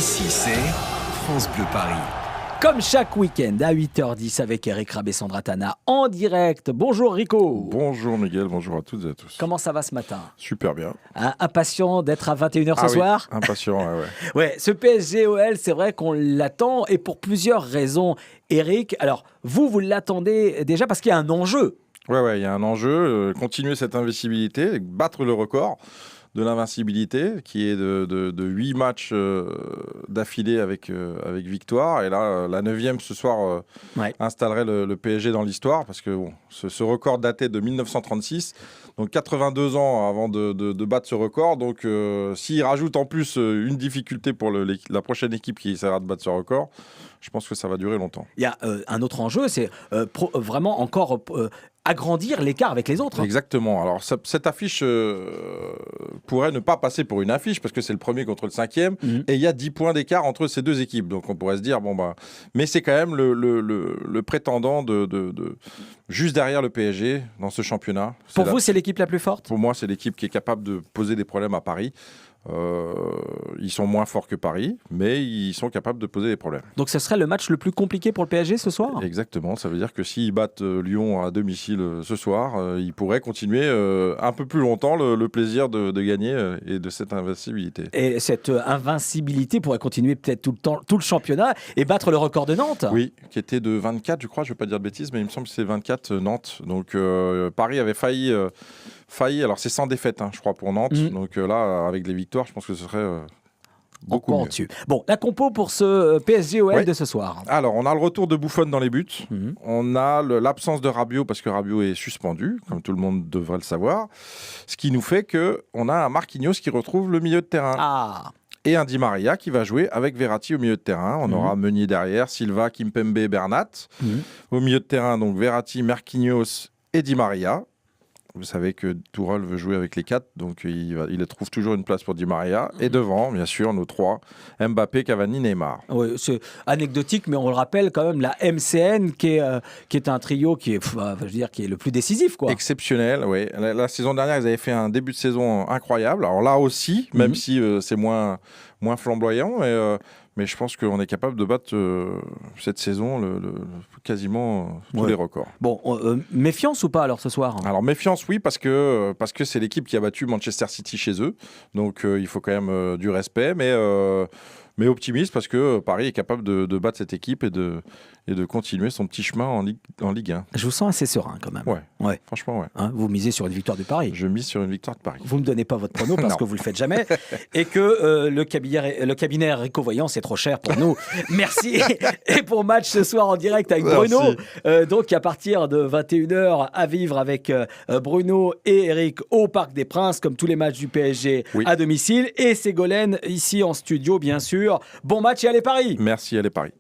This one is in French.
Ici, c'est France Bleu Paris. Comme chaque week-end à 8h10 avec Eric Rabé-Sandra Tana en direct. Bonjour Rico. Bonjour Miguel, bonjour à toutes et à tous. Comment ça va ce matin? Super bien. Impatient d'être à 21h ce soir? Impatient, ouais. Ouais, ce PSG-OL, c'est vrai qu'on l'attend et pour plusieurs raisons. Eric, alors vous l'attendez déjà parce qu'il y a un enjeu. Ouais, il y a un enjeu, continuer cette invincibilité, battre le record de l'invincibilité qui est de 8 matchs d'affilée avec victoire. Et là, la 9e ce soir installerait le PSG dans l'histoire parce que ce record datait de 1936, donc 82 ans avant de battre ce record. Donc s'il rajoute en plus une difficulté pour la prochaine équipe qui essaiera de battre ce record, je pense que ça va durer longtemps. Il y a un autre enjeu, c'est vraiment encore agrandir l'écart avec les autres. Exactement. Alors cette affiche pourrait ne pas passer pour une affiche parce que c'est le premier contre le 5e et il y a 10 points d'écart entre ces deux équipes. Donc on pourrait se dire mais c'est quand même le prétendant de juste derrière le PSG dans ce championnat. Pour vous, c'est l'équipe la plus forte? Pour moi, c'est l'équipe qui est capable de poser des problèmes à Paris. Ils sont moins forts que Paris, mais ils sont capables de poser des problèmes. Donc ce serait le match le plus compliqué pour le PSG ce soir? Exactement, ça veut dire que s'ils battent Lyon à domicile ce soir, ils pourraient continuer un peu plus longtemps le plaisir de gagner et de cette invincibilité. Et cette invincibilité pourrait continuer peut-être tout le championnat et battre le record de Nantes? Oui, qui était de 24, je crois, je ne vais pas dire de bêtises, mais il me semble que c'est 24 Nantes. Donc Paris avait failli, alors c'est sans défaite, je crois, pour Nantes. Donc là, avec les victoires, je pense que ce serait beaucoup mieux. Dessus. Bon, la compo pour ce PSG-OL de ce soir. Alors, on a le retour de Buffon dans les buts. On a l'absence de Rabiot, parce que Rabiot est suspendu, comme tout le monde devrait le savoir. Ce qui nous fait qu'on a un Marquinhos qui retrouve le milieu de terrain. Et un Di Maria qui va jouer avec Verratti au milieu de terrain. On aura Meunier derrière, Silva, Kimpembe, Bernat. Au milieu de terrain, donc Verratti, Marquinhos et Di Maria. Vous savez que Tourelle veut jouer avec les 4, donc il trouve toujours une place pour Di Maria. Et devant, bien sûr, nos 3, Mbappé, Cavani, Neymar. Oui, c'est anecdotique, mais on le rappelle quand même, la MCN qui est un trio qui est le plus décisif, quoi. Exceptionnel, oui. La saison dernière, ils avaient fait un début de saison incroyable. Alors là aussi, même si c'est moins flamboyant, mais je pense qu'on est capable de battre cette saison quasiment tous les records. Bon, méfiance ou pas alors ce soir? Alors méfiance, oui, parce que c'est l'équipe qui a battu Manchester City chez eux. Donc il faut quand même du respect, mais optimiste parce que Paris est capable de battre cette équipe et de continuer son petit chemin en Ligue 1. Je vous sens assez serein quand même. Ouais. Franchement, ouais. Vous misez sur une victoire de Paris? Je mise sur une victoire de Paris. Vous ne me donnez pas votre prono parce que vous ne le faites jamais et que le cabinet Rico Voyant, c'est trop cher pour nous. Merci. Et pour match ce soir en direct avec Bruno, donc à partir de 21h à vivre avec Bruno et Eric au Parc des Princes, comme tous les matchs du PSG à domicile, et Ségolène ici en studio, bien sûr. Bon match et allez Paris! Merci, allez Paris.